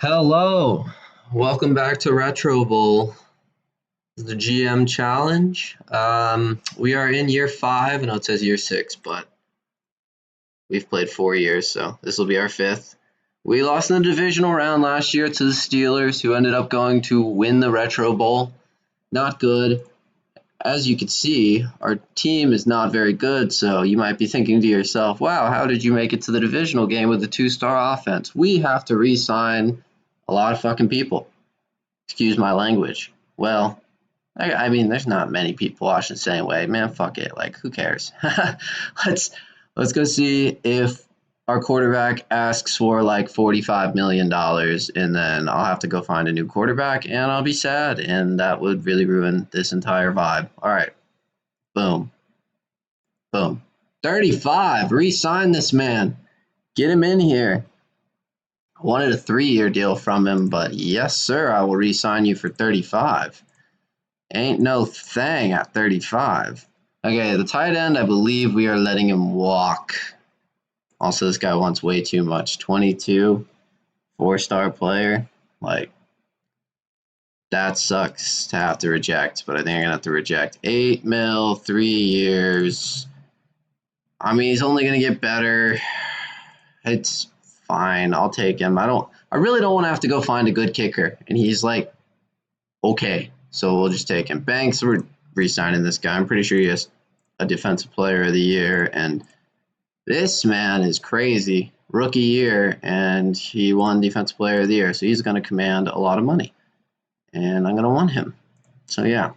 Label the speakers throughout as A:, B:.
A: Hello, welcome back to Retro Bowl, the GM Challenge. We are in year 5. I know it says year 6, but we've played 4 years, so this will be our 5th. We lost in the divisional round last year to the Steelers, who ended up going to win the Retro Bowl. Not good. As you can see, our team is not very good, so you might be thinking to yourself, wow, how did you make it to the divisional game with a 2-star offense? We have to re-sign a lot of fucking people. Excuse my language. Well, I mean, there's not many people watching the same way. Man, fuck it. Like, who cares? let's go see if our quarterback asks for like $45 million, and then I'll have to go find a new quarterback, and I'll be sad, and that would really ruin this entire vibe. All right. Boom. Boom. 35. Re-sign this man. Get him in here. I wanted a 3-year deal from him, but yes, sir, I will re-sign you for 35. Ain't no thing at 35. Okay, the tight end, I believe we are letting him walk. Also, this guy wants way too much. 22, 4-star player. Like, that sucks to have to reject, but I think I'm going to have to reject. 8 mil, 3 years. I mean, he's only going to get better. It's fine. I'll take him. I really don't want to have to go find a good kicker. And he's like, okay. So we'll just take him. Banks, we're re-signing this guy. I'm pretty sure he has a defensive player of the year. And this man is crazy. Rookie year, and he won defensive player of the year. So he's going to command a lot of money. And I'm going to want him. So yeah.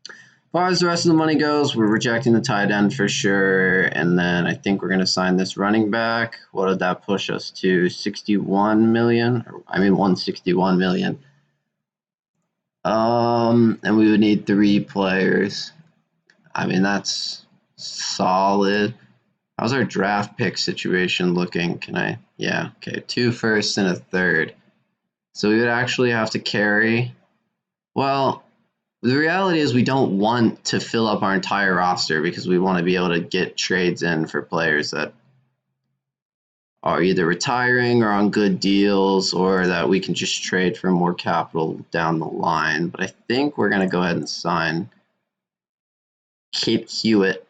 A: As far as the rest of the money goes, we're rejecting the tight end for sure. And then I think we're going to sign this running back. What did that push us to? 61 million? I mean, 161 million. And we would need 3 players. I mean, that's solid. How's our draft pick situation looking? Yeah, okay, 2 firsts and a third. So we would actually have to carry. Well, the reality is we don't want to fill up our entire roster because we want to be able to get trades in for players that are either retiring or on good deals, or that we can just trade for more capital down the line. But I think we're going to go ahead and sign Cape Hewitt.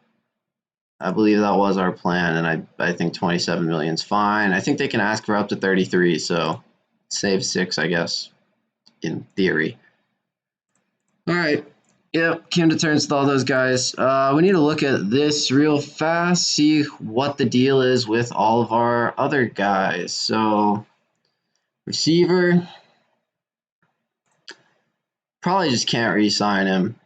A: I believe that was our plan, and I think 27 million is fine. I think they can ask for up to 33, so save 6, I guess, in theory. All right. Yep, came to terms with all those guys. We need to look at this real fast, see what the deal is with all of our other guys. So, receiver, probably just can't re-sign him.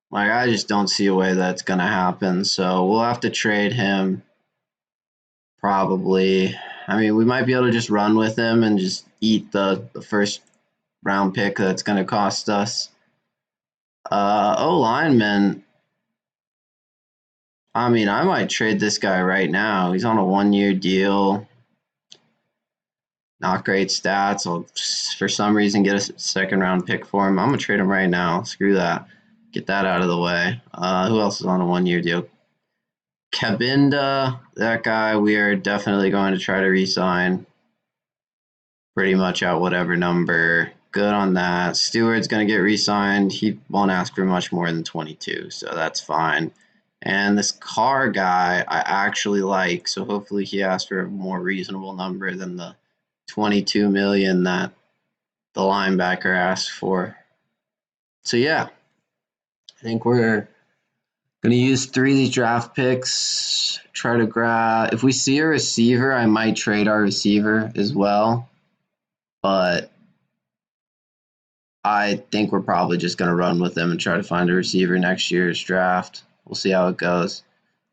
A: Like, I just don't see a way that's going to happen. So, we'll have to trade him, probably. I mean, we might be able to just run with him and just eat the first round pick that's going to cost us. O-lineman, I mean, I might trade this guy right now. He's on a 1-year deal. Not great stats. I'll, for some reason, get a second-round pick for him. I'm going to trade him right now. Screw that. Get that out of the way. Who else is on a 1-year deal? Cabinda, that guy, we are definitely going to try to re-sign. Pretty much at whatever number. Good on that. Stewart's going to get re-signed. He won't ask for much more than 22, so that's fine. And this Carr guy I actually like, so hopefully he asks for a more reasonable number than the 22 million that the linebacker asked for. So yeah, I think we're going to use 3 of these draft picks, try to grab. If we see a receiver, I might trade our receiver as well, but I think we're probably just going to run with them and try to find a receiver next year's draft. We'll see how it goes.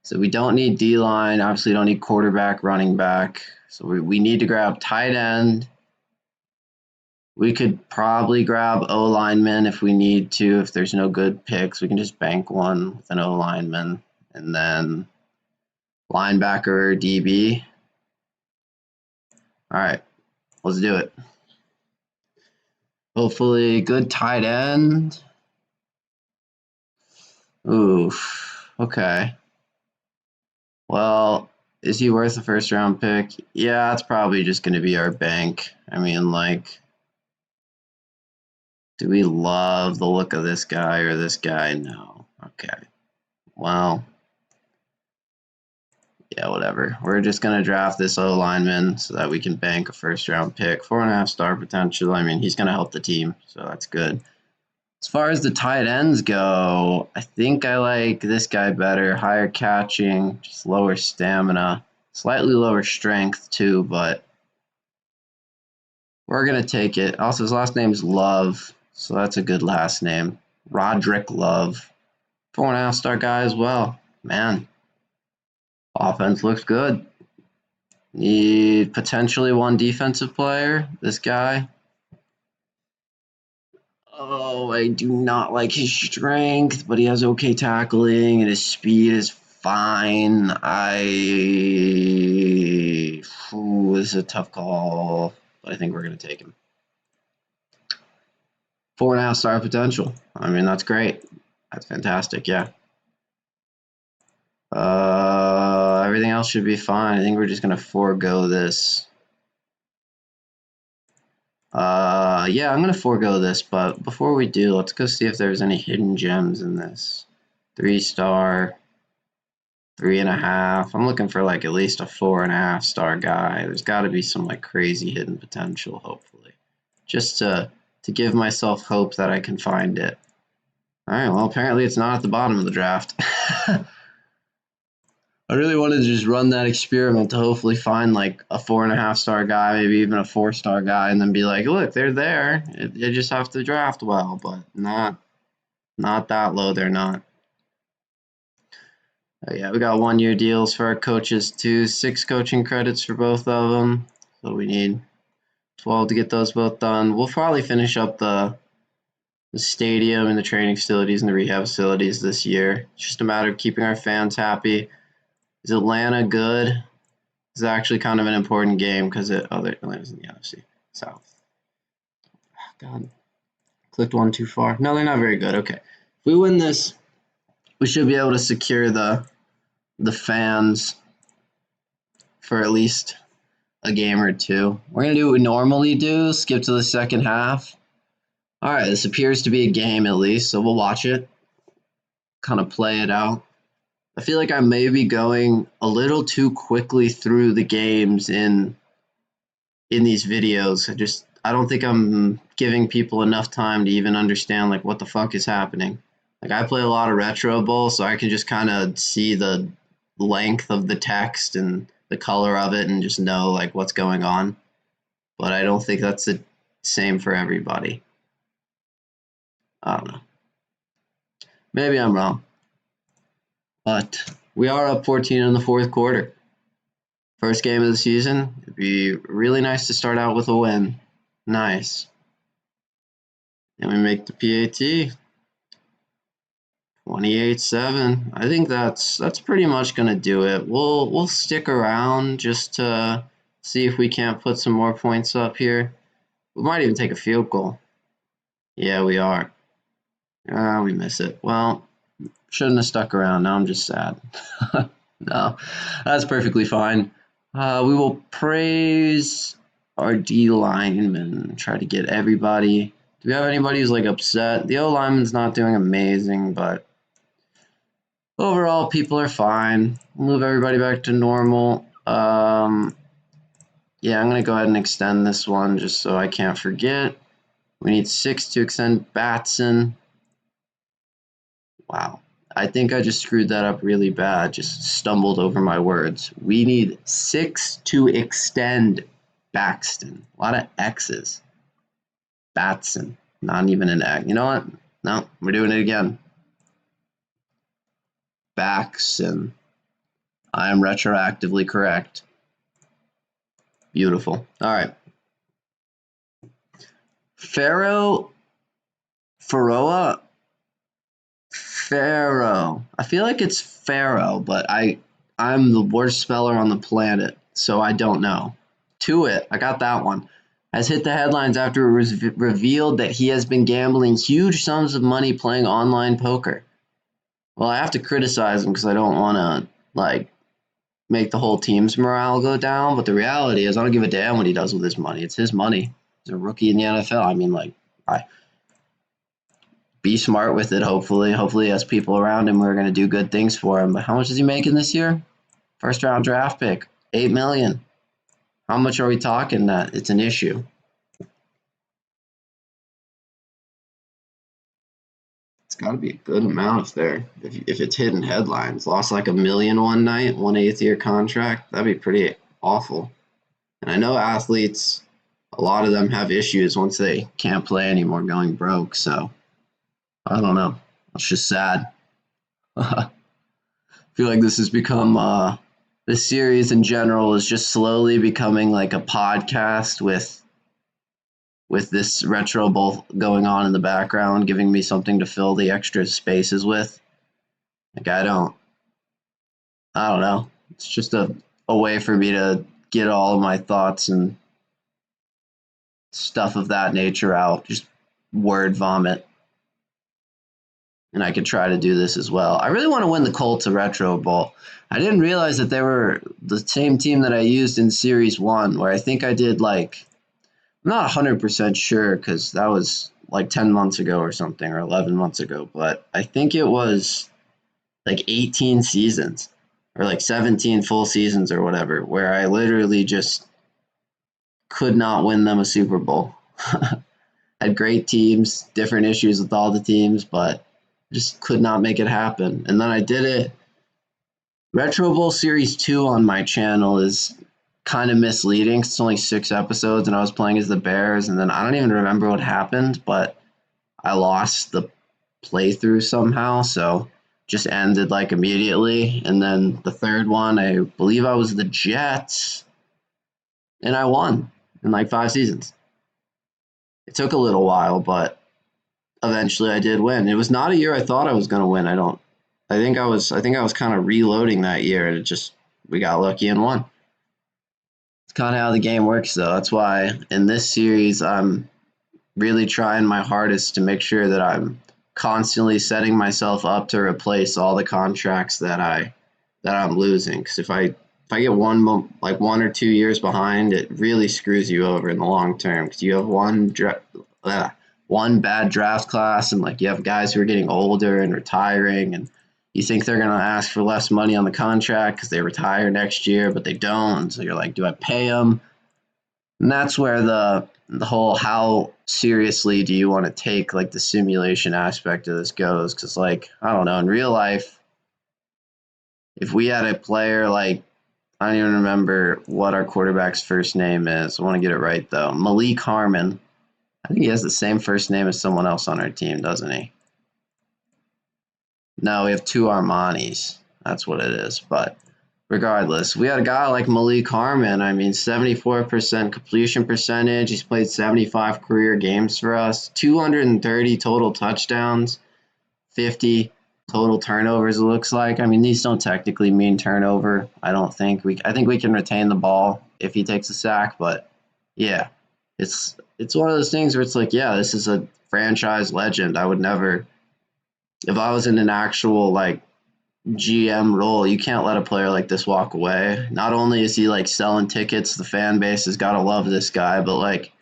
A: So we don't need D-line. Obviously, don't need quarterback, running back. So we need to grab tight end. We could probably grab O-lineman if we need to. If there's no good picks, we can just bank one with an O-lineman. And then linebacker or DB. All right, let's do it. Hopefully, good tight end. Oof. Okay. Well, Is he worth a first round pick? Yeah, it's probably just going to be our bank. I mean, like, do we love the look of this guy or this guy? No. Okay. Well, yeah, whatever. We're just going to draft this O lineman so that we can bank a first round pick. 4.5 star potential. I mean, he's going to help the team, so that's good. As far as the tight ends go, I think I like this guy better. Higher catching, just lower stamina, slightly lower strength too, but we're going to take it. Also, his last name is Love, so that's a good last name. Roderick Love. 4.5 star guy as well. Man, offense looks good. Need potentially one defensive player. This guy. Oh, I do not like his strength, but he has okay tackling and his speed is fine. This is a tough call, but I think we're going to take him. 4.5 star potential. I mean, that's great. That's fantastic. Yeah. Everything else should be fine. I think we're just going to forego this. Yeah, I'm going to forego this, but before we do, let's go see if there's any hidden gems in this. 3 star, 3.5. I'm looking for like at least a 4.5 star guy. There's got to be some like crazy hidden potential, hopefully, just to give myself hope that I can find it. All right, well, apparently it's not at the bottom of the draft. I really wanted to just run that experiment to hopefully find like a 4.5 star guy, maybe even a 4 star guy, and then be like, look, they're there. You just have to draft well, but not that low. They're not. Yeah, we got 1 year deals for our coaches too. 6 coaching credits for both of them. So we need 12 to get those both done. We'll probably finish up the stadium and the training facilities and the rehab facilities this year. It's just a matter of keeping our fans happy. Is Atlanta good? It's actually kind of an important game because Atlanta's in the NFC South. Oh, God, clicked one too far. No, they're not very good. Okay, if we win this, we should be able to secure the fans for at least a game or two. We're gonna do what we normally do. Skip to the second half. All right, this appears to be a game at least, so we'll watch it. Kind of play it out. I feel like I may be going a little too quickly through the games in these videos. I don't think I'm giving people enough time to even understand like what the fuck is happening. Like I play a lot of Retro Bowl, so I can just kind of see the length of the text and the color of it and just know like what's going on. But I don't think that's the same for everybody. I don't know. Maybe I'm wrong. But we are up 14 in the fourth quarter. First game of the season. It'd be really nice to start out with a win. Nice. And we make the PAT. 28-7. I think that's pretty much gonna do it. We'll stick around just to see if we can't put some more points up here. We might even take a field goal. Yeah, we are. We miss it. Well, shouldn't have stuck around. Now I'm just sad. No, that's perfectly fine. We will praise our D lineman. Try to get everybody. Do we have anybody who's like upset? The O lineman's not doing amazing, but overall, people are fine. Move everybody back to normal. Yeah, I'm gonna go ahead and extend this one just so I can't forget. We need 6 to extend Batson. Wow. I think I just screwed that up really bad. Just stumbled over my words. We need 6 to extend Baxton. A lot of X's. Batson. Not even an X. You know what? No, we're doing it again. Baxton. I am retroactively correct. Beautiful. All right. Pharaoh. I feel like it's Pharaoh, but I'm the worst speller on the planet, so I don't know. To it, I got that one. Has hit the headlines after it was revealed that he has been gambling huge sums of money playing online poker. Well, I have to criticize him because I don't want to make the whole team's morale go down. But the reality is, I don't give a damn what he does with his money. It's his money. He's a rookie in the NFL. I mean, like, I be smart with it. Hopefully, he has people around him who are going to do good things for him. But how much is he making this year? First round draft pick, $8 million. How much are we talking that it's an issue? It's got to be a good amount if it's hitting headlines. Lost like $1 million one night, 1/8 year contract. That'd be pretty awful. And I know athletes, a lot of them have issues once they can't play anymore, going broke. So I don't know. It's just sad. I feel like this has become this series in general is just slowly becoming like a podcast with this retro bowl going on in the background, giving me something to fill the extra spaces with. Like I don't know. It's just a way for me to get all of my thoughts and stuff of that nature out. Just word vomit. And I could try to do this as well. I really want to win the Colts Retro Bowl. I didn't realize that they were the same team that I used in Series 1, where I think I did like, I'm not 100% sure because that was like 10 months ago or something, or 11 months ago, but I think it was like 18 seasons or like 17 full seasons or whatever, where I literally just could not win them a Super Bowl. Had great teams, different issues with all the teams, but just could not make it happen. And then I did it. Retro Bowl Series 2 on my channel is kind of misleading. It's only 6 episodes, and I was playing as the Bears, and then I don't even remember what happened, but I lost the playthrough somehow, so just ended like immediately. And then the third one, I believe I was the Jets, and I won in like 5 seasons. It took a little while, but eventually I did win. It was not a year I thought I was going to win. I think I was kind of reloading that year, and we got lucky and won. It's kind of how the game works, though. That's why in this series I'm really trying my hardest to make sure that I'm constantly setting myself up to replace all the contracts that I'm losing. Because if I get like 1 or 2 years behind, it really screws you over in the long term. Because you have one bad draft class, and like you have guys who are getting older and retiring, and you think they're going to ask for less money on the contract because they retire next year, but they don't. So you're like, do I pay them? And that's where the whole how seriously do you want to take like the simulation aspect of this goes. Because like I don't know, in real life, if we had a player like, I don't even remember what our quarterback's first name is. I want to get it right though. Malik Harmon. I think he has the same first name as someone else on our team, doesn't he? No, we have two Armanis. That's what it is. But regardless, we had a guy like Malik Harmon. I mean, 74% completion percentage. He's played 75 career games for us, 230 total touchdowns, 50 total turnovers, it looks like. I mean, these don't technically mean turnover. I think we can retain the ball if he takes a sack, but yeah, it's one of those things where it's like, yeah, this is a franchise legend. I would never, if I was in an actual like GM role, you can't let a player like this walk away. Not only is he like selling tickets, the fan base has got to love this guy, but like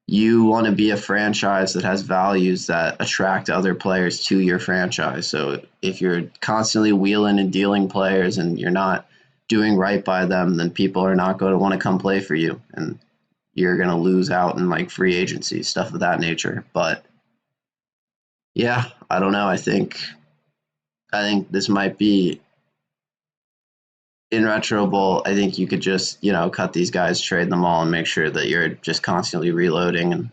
A: you want to be a franchise that has values that attract other players to your franchise. So if you're constantly wheeling and dealing players and you're not doing right by them, then people are not going to want to come play for you, and you're going to lose out in like free agency, stuff of that nature. But yeah, I don't know. I think this might be in Retro Bowl. I think you could just, cut these guys, trade them all, and make sure that you're just constantly reloading, and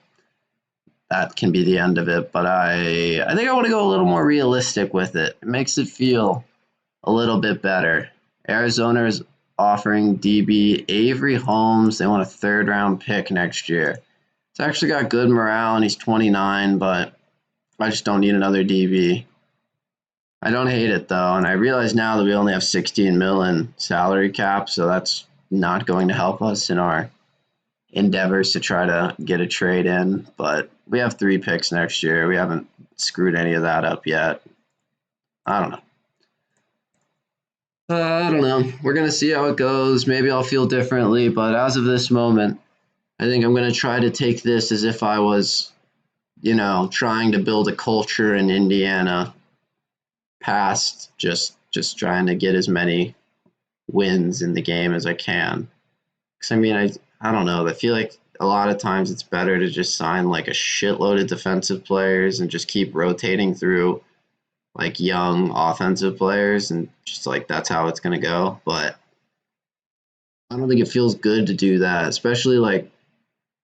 A: that can be the end of it. But I think I want to go a little more realistic with it. It makes it feel a little bit better. Arizona is offering DB Avery Holmes. They want a third round pick next year. It's actually got good morale, and he's 29, but I just don't need another DB. I don't hate it though, and I realize now that we only have 16 million salary cap, so that's not going to help us in our endeavors to try to get a trade in. But we have 3 picks next year. We haven't screwed any of that up yet. I don't know. I don't know. We're gonna see how it goes. Maybe I'll feel differently, but as of this moment, I think I'm gonna try to take this as if I was, trying to build a culture in Indiana past just trying to get as many wins in the game as I can. Because I mean, I don't know. I feel like a lot of times it's better to just sign like a shitload of defensive players and just keep rotating through like young offensive players and just like that's how it's gonna go. But I don't think it feels good to do that, especially like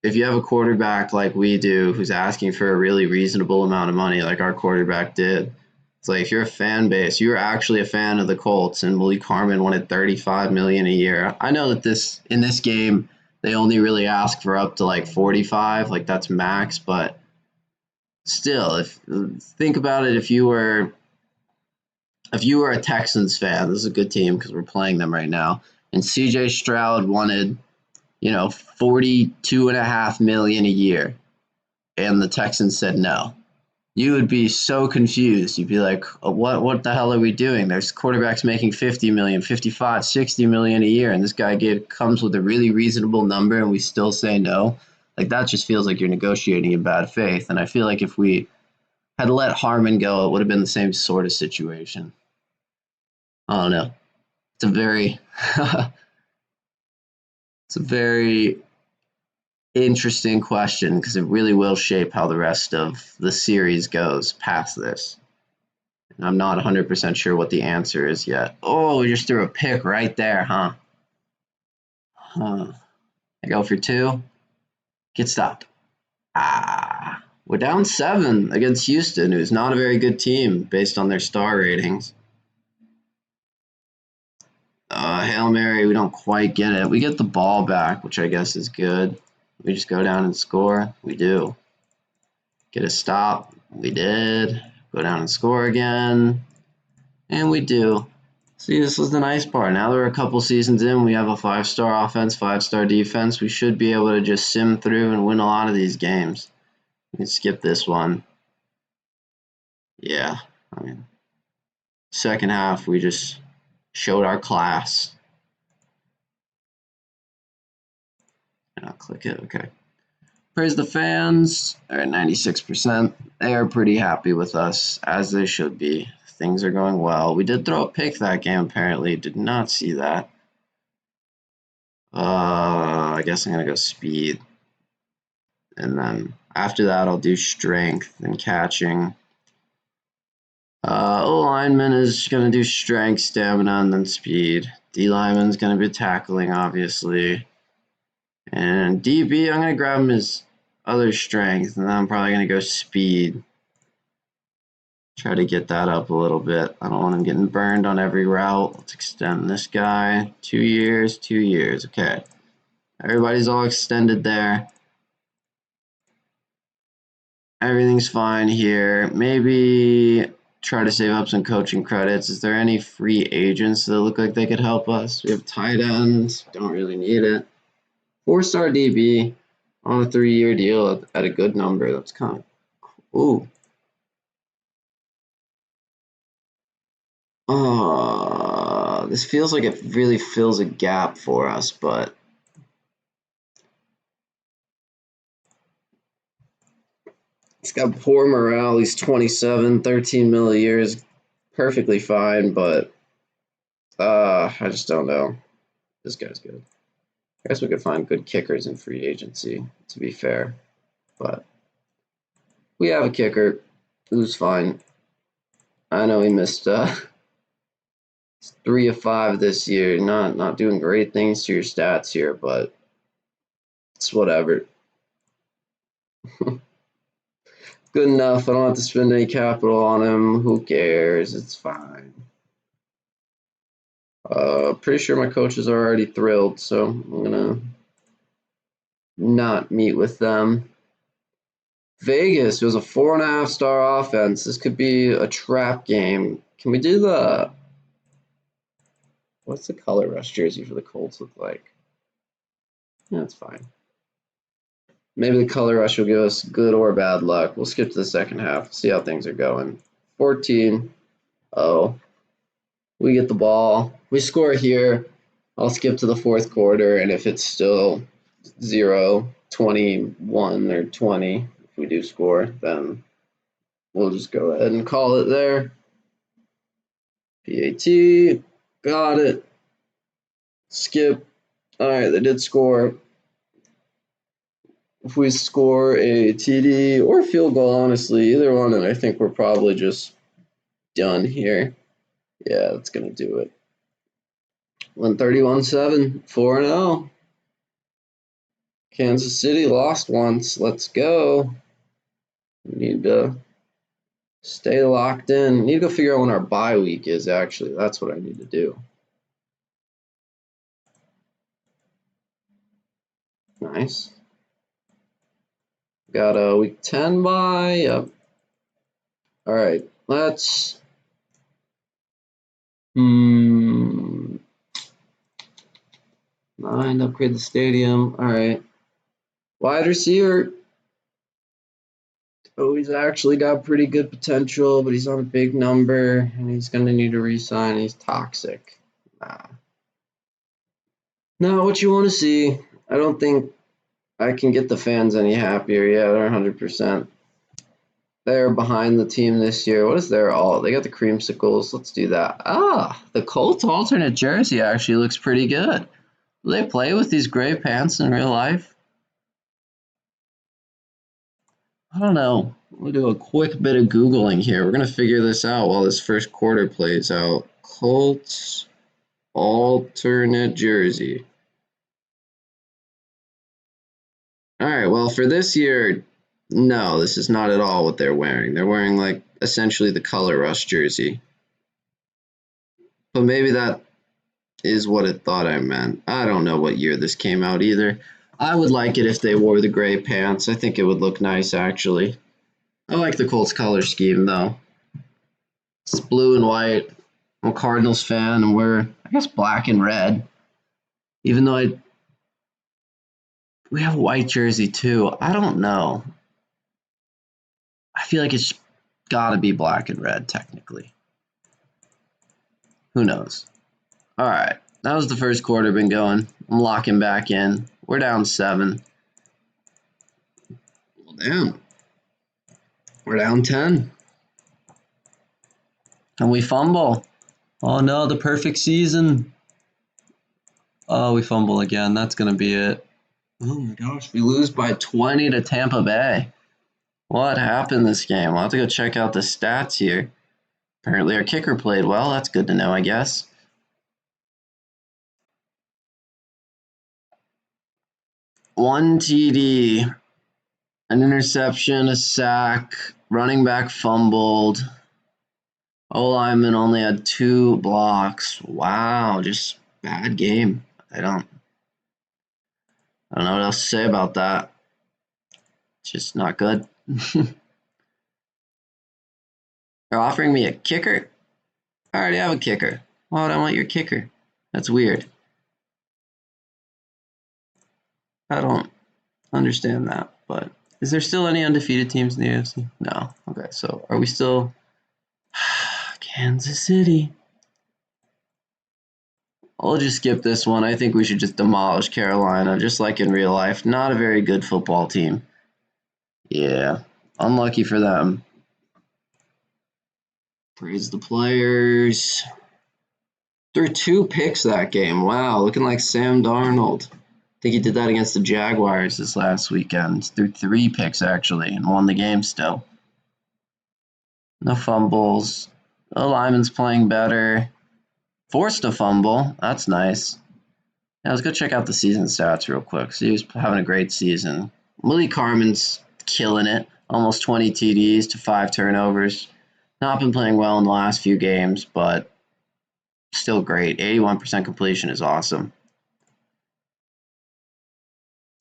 A: if you have a quarterback like we do who's asking for a really reasonable amount of money, like our quarterback did. It's like if you're a fan base, you're actually a fan of the Colts, and Malik Harmon wanted 35 million a year. I know that in this game they only really ask for up to like 45, like that's max. But still, if think about it, if you were a Texans fan, this is a good team because we're playing them right now, and C.J. Stroud wanted 42.5 million a year, and the Texans said no. You would be so confused. You'd be like, what the hell are we doing? There's quarterbacks making 50 million, 55, 60 million a year, and this guy comes with a really reasonable number, and we still say no. Like that just feels like you're negotiating in bad faith. And I feel like if we had let Harmon go, it would have been the same sort of situation. I don't know. It's a very it's a very interesting question because it really will shape how the rest of the series goes past this. And I'm not 100% sure what the answer is yet. Oh, we just threw a pick right there, huh? I go for two. Get stopped. We're down 7 against Houston, who's not a very good team based on their star ratings. Hail Mary, we don't quite get it. We get the ball back, which I guess is good. We just go down and score. We do. Get a stop. We did. Go down and score again. And we do. See, this was the nice part. Now that we're a couple seasons in, we have a 5-star offense, 5-star defense. We should be able to just sim through and win a lot of these games. We can skip this one. Yeah, I mean, second half, we just showed our class. And I'll click it. Okay. Praise the fans. They're at 96%. They are pretty happy with us, as they should be. Things are going well. We did throw a pick that game, apparently. Did not see that. I guess I'm going to go speed. And then after that, I'll do strength and catching. O-lineman is going to do strength, stamina, and then speed. D-lineman's going to be tackling, obviously. And DB, I'm going to grab him his other strength, and then I'm probably going to go speed. Try to get that up a little bit. I don't want him getting burned on every route. Let's extend this guy. 2 years, 2 years. Okay. Everybody's all extended there. Everything's fine here. Maybe try to save up some coaching credits. Is there any free agents that look like they could help us? We have tight ends. Don't really need it. 4-star DB on a 3-year deal at a good number. That's kind of cool. This feels like it really fills a gap for us, but he's got poor morale. He's 27, 13 mil a year is perfectly fine, but I just don't know. This guy's good. I guess we could find good kickers in free agency, to be fair. But we have a kicker who's fine. I know he missed 3 of 5 this year. Not doing great things to your stats here, but it's whatever. Good enough. I don't have to spend any capital on him. Who cares? It's fine. Pretty sure my coaches are already thrilled, so I'm gonna not meet with them. Vegas was a 4.5-star offense. This could be a trap game. Can we do what's the color rush jersey for the Colts look like? Yeah, that's fine. Maybe the color rush will give us good or bad luck. We'll skip to the second half, see how things are going. 14-0. We get the ball. We score here. I'll skip to the fourth quarter, and if it's still 0-21 or 20, if we do score, then we'll just go ahead and call it there. PAT, got it. Skip. All right, they did score. If we score a TD or field goal, honestly, either one, and I think we're probably just done here. Yeah, that's going to do it. 131-7, 4-0. Kansas City lost once. Let's go. We need to stay locked in. We need to go figure out when our bye week is, actually. That's what I need to do. Nice. Got a week 10 bye. Yep. All right. Let's... Mind upgrade the stadium. All right. Wide receiver. Oh, he's actually got pretty good potential, but he's on a big number, and he's going to need to re-sign. He's toxic. Not what you want to see. I don't think I can get the fans any happier. Yeah, they're 100%. They're behind the team this year. What is their all? They got the creamsicles. Let's do that. The Colts alternate jersey actually looks pretty good. Do they play with these gray pants in real life? I don't know. We'll do a quick bit of Googling here. We're going to figure this out while this first quarter plays out. Colts alternate jersey. All right, well, for this year, no, this is not at all what they're wearing. They're wearing, like, essentially the Color Rush jersey. But maybe that is what it thought I meant. I don't know what year this came out either. I would like it if they wore the gray pants. I think it would look nice, actually. I like the Colts color scheme, though. It's blue and white. I'm a Cardinals fan, and we're, I guess, black and red. Even though we have a white jersey, too. I don't know. I feel like it's got to be black and red, technically. Who knows? All right. That was the first quarter been going. I'm locking back in. We're down 7. Well, damn. We're down 10. And we fumble. Oh, no, the perfect season. Oh, we fumble again. That's going to be it. Oh, my gosh. We lose by 20 to Tampa Bay. What happened this game? I'll have to go check out the stats here. Apparently our kicker played well. That's good to know, I guess. One TD, an interception, a sack, running back fumbled. O-lineman only had 2 blocks. Wow, just bad game. I don't know what else to say about that. Just not good. They're offering me a kicker? I already have a kicker. Why would I want your kicker? That's weird. I don't understand that, but is there still any undefeated teams in the AFC? No. Okay, so are we still Kansas City? I'll just skip this one. I think we should just demolish Carolina, just like in real life. Not a very good football team. Yeah, unlucky for them. Praise the players. Threw 2 picks that game. Wow, looking like Sam Darnold. I think he did that against the Jaguars this last weekend. Threw 3 picks, actually, and won the game still. No fumbles. The lineman's playing better. Forced a fumble. That's nice. Now let's go check out the season stats real quick. So he was having a great season. Willie Carmen's killing it. Almost 20 TDs to 5 turnovers. Not been playing well in the last few games, but still great. 81% completion is awesome.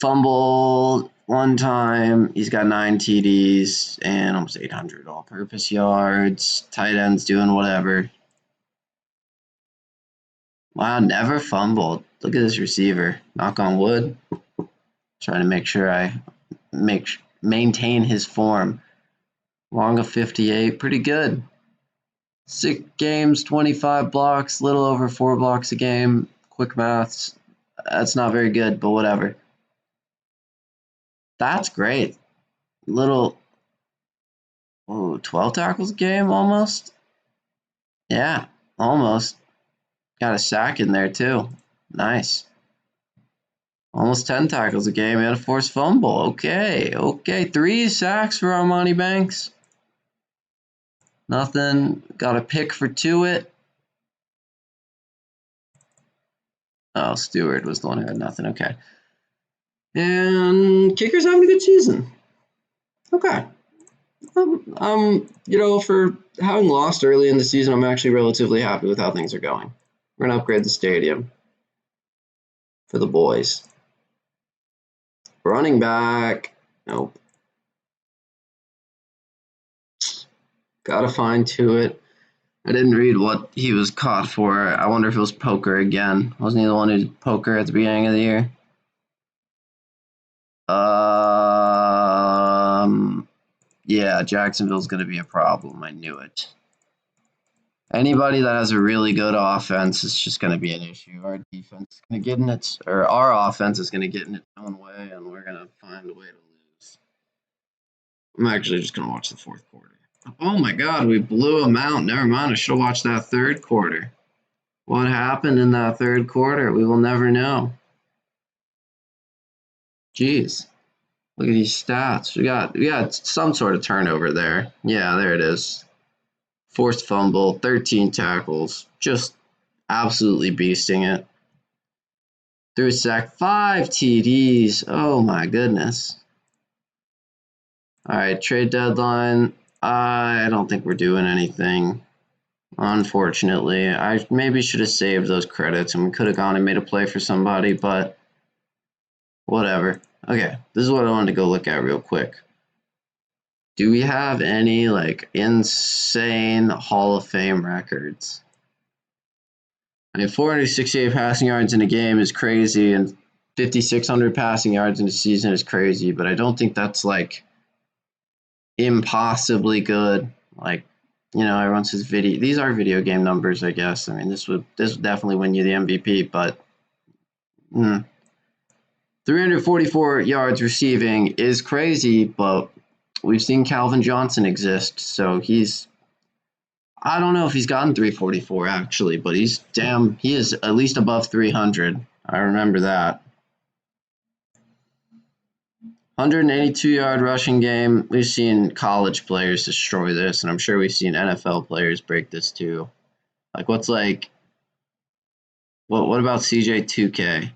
A: Fumbled 1 time. He's got 9 TDs and almost 800 all-purpose yards. Tight ends doing whatever. Wow, never fumbled. Look at this receiver. Knock on wood. Trying to make sure I maintain his form. Long of 58, pretty good. 6 games, 25 blocks, little over 4 blocks a game. Quick maths. That's not very good, but whatever. That's great. Little, 12 tackles a game almost? Yeah, almost. Got a sack in there too. Nice. Almost 10 tackles a game. He had a forced fumble. Okay. 3 sacks for Armani Banks. Nothing. Got a pick for Tuitt. Oh, Stewart was the one who had nothing. Okay. And Kicker's having a good season. Okay. For having lost early in the season, I'm actually relatively happy with how things are going. We're gonna upgrade the stadium for the boys. Running back. Nope. Gotta find Tuitt. I didn't read what he was caught for. I wonder if it was poker again. Wasn't he the one who did poker at the beginning of the year? Yeah, Jacksonville's going to be a problem. I knew it. Anybody that has a really good offense is just going to be an issue. Our defense is going to get in its, or our offense is going to get in its own way, and we're going to find a way to lose. I'm actually just going to watch the fourth quarter. Oh my God, we blew them out. Never mind. I should have watched that third quarter. What happened in that third quarter? We will never know. Jeez. Look at these stats. We got some sort of turnover there. Yeah, there it is. Forced fumble, 13 tackles. Just absolutely beasting it. Threw a sack, 5 TDs. Oh my goodness. All right, trade deadline. I don't think we're doing anything. Unfortunately, I maybe should have saved those credits and we could have gone and made a play for somebody, but whatever. Okay, this is what I wanted to go look at real quick. Do we have any insane Hall of Fame records? I mean, 468 passing yards in a game is crazy, and 5,600 passing yards in a season is crazy, but I don't think that's impossibly good. Everyone says video. These are video game numbers, I guess. I mean, this would definitely win you the MVP, but 344 yards receiving is crazy, but we've seen Calvin Johnson exist, so I don't know if he's gotten 344 actually, but he is at least above 300. I remember that. 182-yard rushing game. We've seen college players destroy this, and I'm sure we've seen NFL players break this too. What about CJ2K?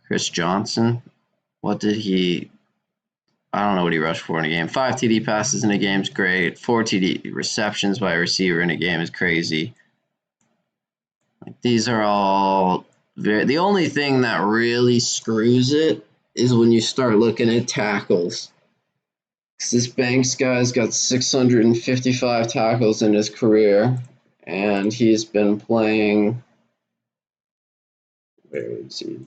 A: Chris Johnson? What did he I don't know what he rushed for in a game. 5 TD passes in a game is great. 4 TD receptions by a receiver in a game is crazy. These are all the only thing that really screws it is when you start looking at tackles. This Banks guy's got 655 tackles in his career, and he's been playing. Where is he?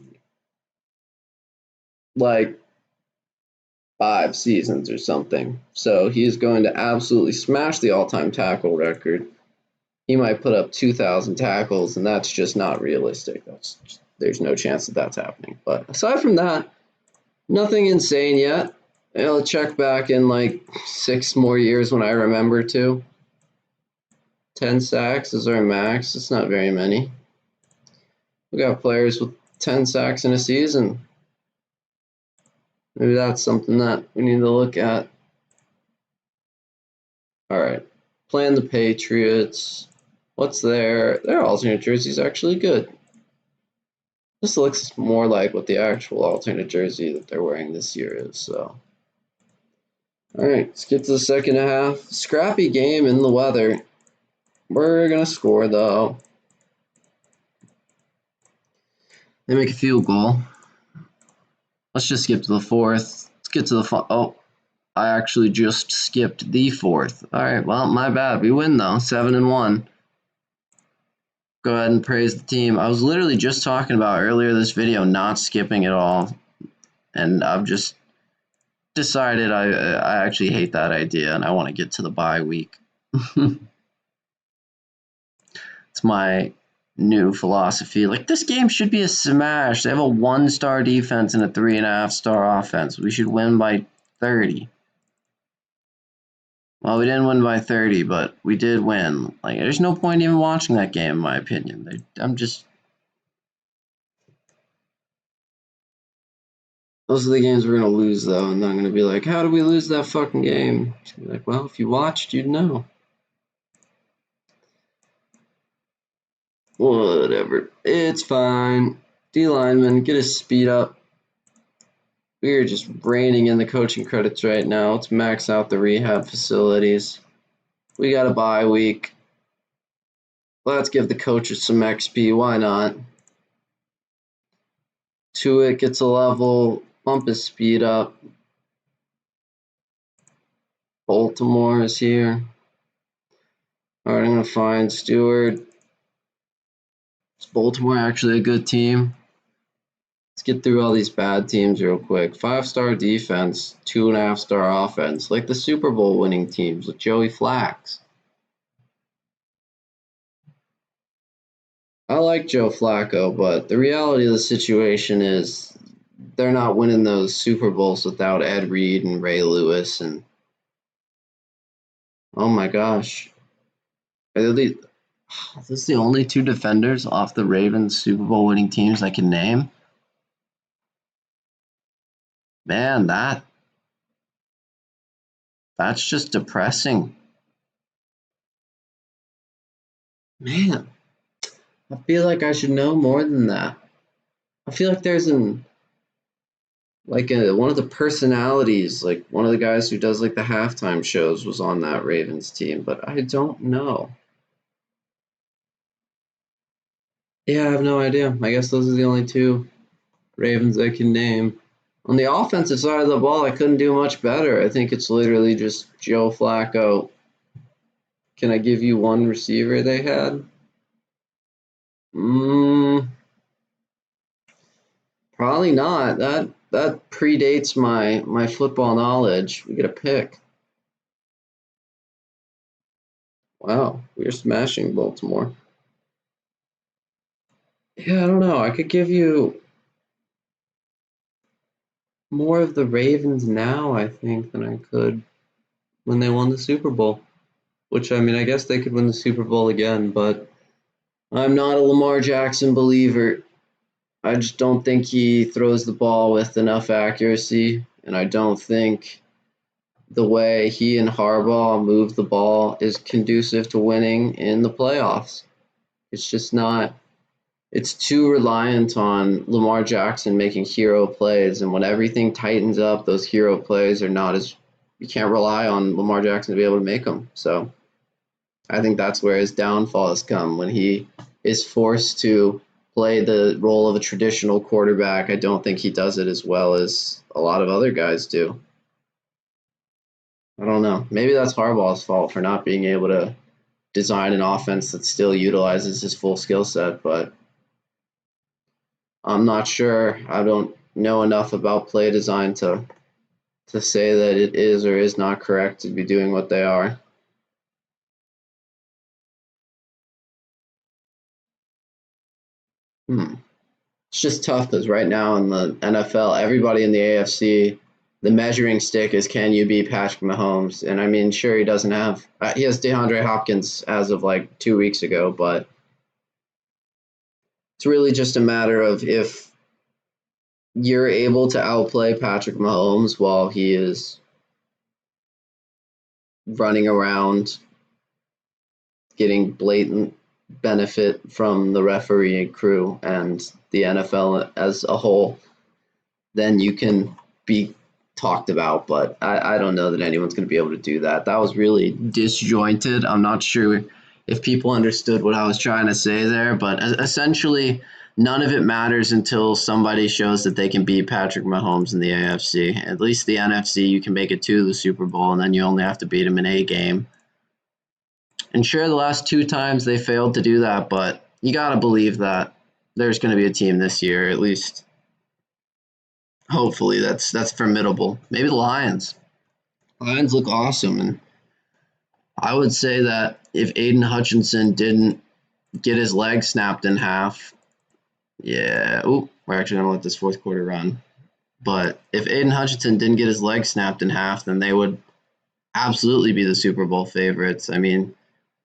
A: 5 seasons or something. So he's going to absolutely smash the all-time tackle record. He might put up 2,000 tackles, and that's just not realistic. There's no chance that that's happening. But aside from that, nothing insane yet. I'll check back in 6 more years when I remember to. 10 sacks is our max. It's not very many. We got players with 10 sacks in a season. Maybe that's something that we need to look at. All right. Playing the Patriots. What's their alternate jersey is actually good. This looks more like what the actual alternate jersey that they're wearing this year is. So, all right, let's get to the second half. Scrappy game in the weather. We're gonna score though. They make a field goal. Let's just skip to the fourth. Let's get to the oh, I actually just skipped the fourth. All right, well, my bad. We win though, 7-1. Go ahead and praise the team. I was literally just talking about earlier this video not skipping at all, and I've just decided I actually hate that idea and I want to get to the bye week. It's my new philosophy. Like, this game should be a smash. They have a 1-star defense and a 3.5-star offense. We should win by 30. Well, we didn't win by 30, but we did win. Like, there's no point even watching that game, in my opinion. Those are the games we're going to lose, though, and then I'm going to be like, how did we lose that fucking game? Be like, well, if you watched, you'd know. Whatever. It's fine. D-lineman, get his speed up. We are just raining in the coaching credits right now. Let's max out the rehab facilities. We got a bye week. Let's give the coaches some XP. Why not? Tuitt gets a level. Bump his speed up. Baltimore is here. All right, I'm going to find Stewart. Is Baltimore actually a good team? Let's get through all these bad teams real quick. 5-star defense, 2.5-star offense, like the Super Bowl winning teams with Joey Flacco. I like Joe Flacco, but the reality of the situation is they're not winning those Super Bowls without Ed Reed and Ray Lewis. And oh my gosh, are this the only 2 defenders off the Ravens Super Bowl winning teams I can name? Man, that's just depressing. Man, I feel like I should know more than that. I feel like there's one of the personalities, like one of the guys who does like the halftime shows was on that Ravens team, but I don't know. Yeah, I have no idea. I guess those are the only 2 Ravens I can name. On the offensive side of the ball, I couldn't do much better. I think it's literally just Joe Flacco. Can I give you one receiver they had? Probably not. That predates my football knowledge. We get a pick. Wow, we're smashing Baltimore. Yeah, I don't know. I could give you more of the Ravens now, I think, than I could when they won the Super Bowl. Which, I mean, I guess they could win the Super Bowl again, but I'm not a Lamar Jackson believer. I just don't think he throws the ball with enough accuracy, and I don't think the way he and Harbaugh move the ball is conducive to winning in the playoffs. It's just not. It's too reliant on Lamar Jackson making hero plays, and when everything tightens up, those hero plays are not as. You can't rely on Lamar Jackson to be able to make them. So I think that's where his downfall has come when he is forced to play the role of a traditional quarterback. I don't think he does it as well as a lot of other guys do. I don't know. Maybe that's Harbaugh's fault for not being able to design an offense that still utilizes his full skill set, but I'm not sure. I don't know enough about play design to say that it is or is not correct to be doing what they are. It's just tough because right now in the NFL, everybody in the AFC, the measuring stick is can you beat Patrick Mahomes? And I mean, sure, he doesn't have, he has DeAndre Hopkins as of like 2 weeks ago, but it's really just a matter of if you're able to outplay Patrick Mahomes while he is running around getting blatant benefit from the referee crew and the NFL as a whole, then you can be talked about. But I don't know that anyone's going to be able to do that. That was really disjointed. I'm not sure if people understood what I was trying to say there, but essentially none of it matters until somebody shows that they can beat Patrick Mahomes in the AFC. At least the NFC, you can make it to the Super Bowl, and then you only have to beat him in a game. And sure, the last 2 times they failed to do that, but you got to believe that there's going to be a team this year, at least. Hopefully, that's formidable. Maybe the Lions. Lions look awesome, and I would say that if Aiden Hutchinson didn't get his leg snapped in half. Yeah. Ooh, we're actually gonna let this fourth quarter run. But if Aiden Hutchinson didn't get his leg snapped in half, then they would absolutely be the Super Bowl favorites. I mean,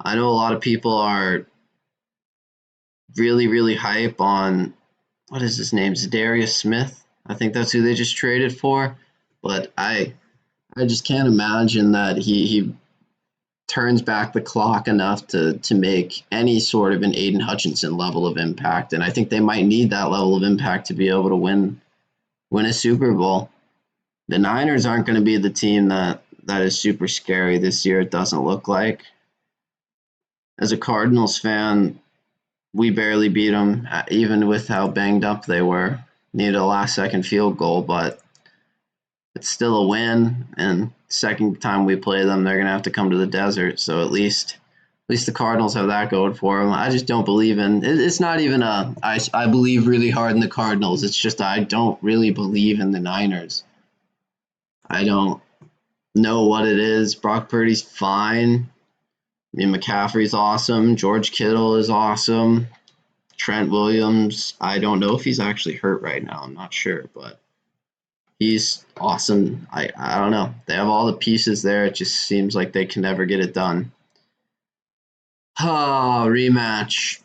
A: I know a lot of people are really, really hype on what is his name? Darius Smith. I think that's who they just traded for. But I just can't imagine that he turns back the clock enough to make any sort of an Aiden Hutchinson level of impact. And I think they might need that level of impact to be able to win a Super Bowl. The Niners aren't going to be the team that is super scary this year, it doesn't look like. As a Cardinals fan, we barely beat them, even with how banged up they were. Needed a last-second field goal, but it's still a win. And second time we play them, they're going to have to come to the desert. So at least the Cardinals have that going for them. I just don't believe in it. It's not even I believe really hard in the Cardinals. It's just I don't really believe in the Niners. I don't know what it is. Brock Purdy's fine. I mean, McCaffrey's awesome. George Kittle is awesome. Trent Williams, I don't know if he's actually hurt right now. I'm not sure, but he's awesome. I don't know. They have all the pieces there. It just seems like they can never get it done. Rematch.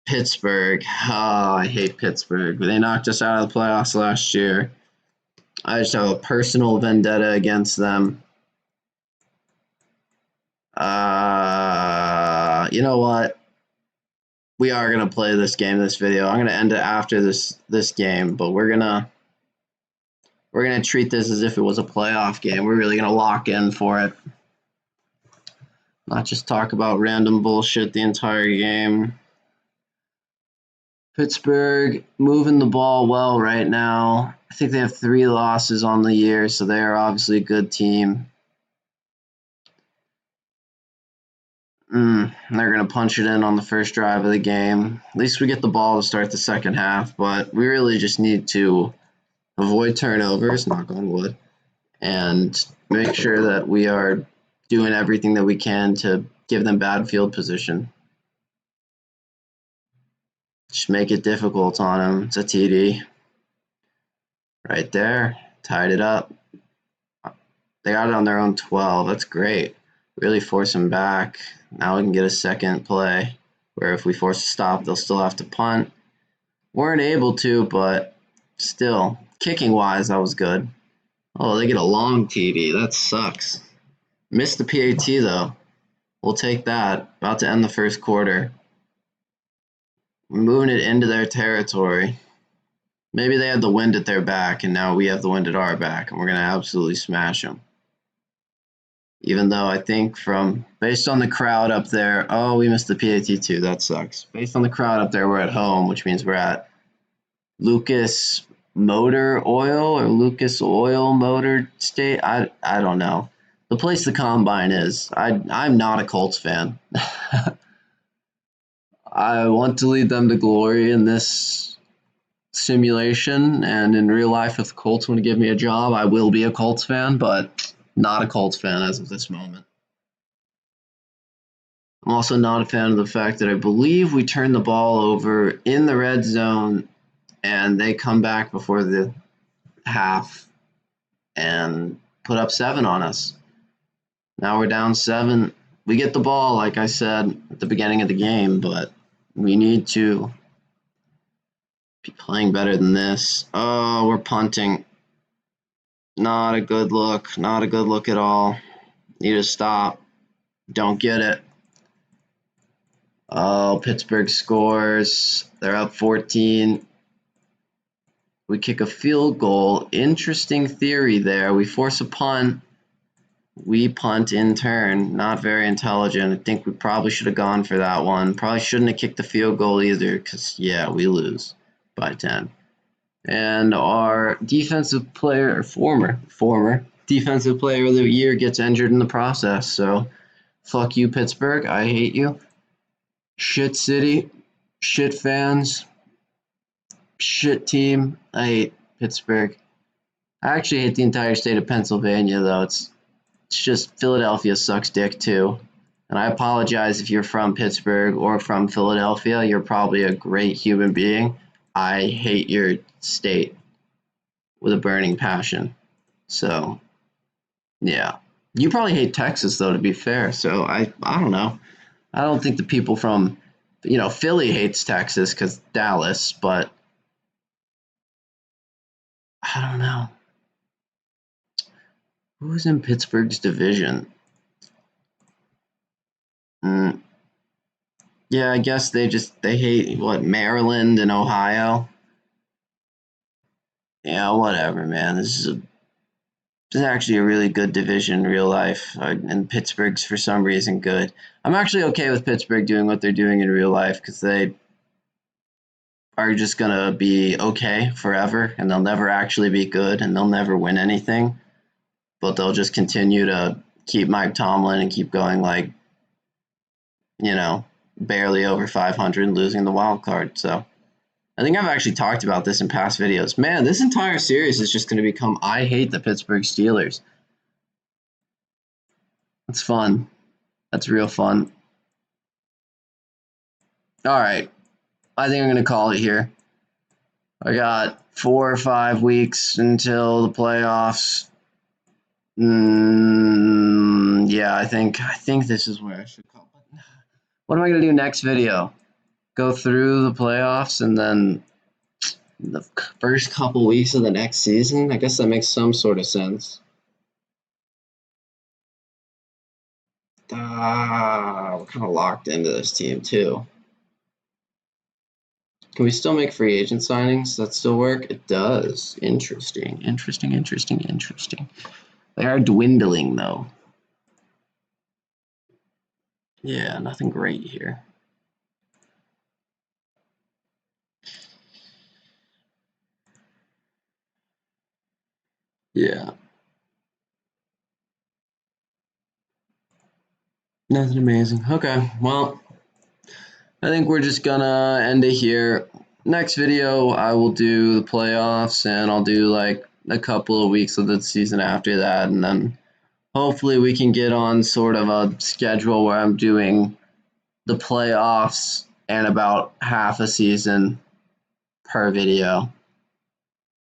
A: Pittsburgh. I hate Pittsburgh. They knocked us out of the playoffs last year. I just have a personal vendetta against them. You know what? We are gonna play this game, this video. I'm gonna end it after this game, but we're gonna treat this as if it was a playoff game. We're really gonna lock in for it. Not just talk about random bullshit the entire game. Pittsburgh moving the ball well right now. I think they have 3 losses on the year, so they are obviously a good team. They're going to punch it in on the first drive of the game. At least we get the ball to start the second half, but we really just need to avoid turnovers, knock on wood, and make sure that we are doing everything that we can to give them bad field position. Just make it difficult on them. It's a TD. Right there. Tied it up. They got it on their own 12. That's great. Really force them back. Now we can get a second play where if we force a stop, they'll still have to punt. Weren't able to, but still, kicking-wise, that was good. Oh, they get a long TD. That sucks. Missed the PAT, though. We'll take that. About to end the first quarter. We're moving it into their territory. Maybe they had the wind at their back, and now we have the wind at our back, and we're going to absolutely smash them. Even though I think based on the crowd up there, oh, we missed the PAT too. That sucks. Based on the crowd up there, we're at home, which means we're at Lucas Motor Oil or Lucas Oil Motor State. I don't know. The place the Combine is. I'm not a Colts fan. I want to lead them to glory in this simulation, and in real life, if the Colts want to give me a job, I will be a Colts fan, but not a Colts fan as of this moment. I'm also not a fan of the fact that I believe we turned the ball over in the red zone and they come back before the half and put up 7 on us. Now we're down 7. We get the ball, like I said at the beginning of the game, but we need to be playing better than this. Oh, we're punting. Not a good look. Not a good look at all. Need to stop. Don't get it. Oh, Pittsburgh scores. They're up 14. We kick a field goal. Interesting theory there. We force a punt. We punt in turn. Not very intelligent. I think we probably should have gone for that one. Probably shouldn't have kicked the field goal either because, yeah, we lose by 10. And our defensive player, former defensive player of the year gets injured in the process. So, fuck you, Pittsburgh. I hate you. Shit city. Shit fans. Shit team. I hate Pittsburgh. I actually hate the entire state of Pennsylvania, though. It's just Philadelphia sucks dick, too. And I apologize if you're from Pittsburgh or from Philadelphia. You're probably a great human being. I hate your state with a burning passion. So, yeah. You probably hate Texas, though, to be fair. So, I don't know. I don't think the people from, Philly hates Texas because Dallas, but I don't know. Who's in Pittsburgh's division? Yeah, I guess they hate what, Maryland and Ohio. Yeah, whatever, man. This is actually a really good division in real life, and Pittsburgh's for some reason good. I'm actually okay with Pittsburgh doing what they're doing in real life because they are just gonna be okay forever, and they'll never actually be good, and they'll never win anything. But they'll just continue to keep Mike Tomlin and keep going like, barely over 500 and losing the wild card. So I think I've actually talked about this in past videos. Man, this entire series is just going to become I hate the Pittsburgh Steelers. That's fun. That's real fun. All right. I think I'm going to call it here. I got 4 or 5 weeks until the playoffs. Yeah, I think this is where I should call it. What am I going to do next video? Go through the playoffs and then the first couple weeks of the next season? I guess that makes some sort of sense. We're kind of locked into this team too. Can we still make free agent signings? Does that still work? It does. Interesting. They are dwindling though. Yeah, nothing great here. Yeah. Nothing amazing. Okay, well, I think we're just gonna end it here. Next video, I will do the playoffs, and I'll do like a couple of weeks of the season after that, and then hopefully we can get on sort of a schedule where I'm doing the playoffs and about half a season per video.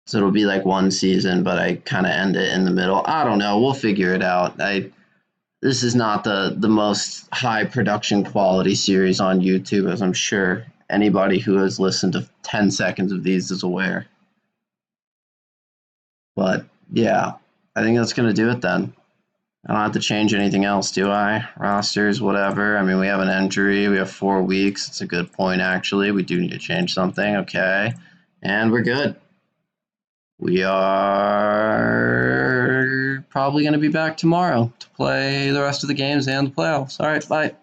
A: So it'll be like one season, but I kind of end it in the middle. I don't know. We'll figure it out. This is not the most high production quality series on YouTube, as I'm sure anybody who has listened to 10 seconds of these is aware. But yeah, I think that's going to do it then. I don't have to change anything else, do I? Rosters, whatever. I mean, we have an injury. We have 4 weeks. It's a good point, actually. We do need to change something. Okay. And we're good. We are probably going to be back tomorrow to play the rest of the games and the playoffs. All right, bye.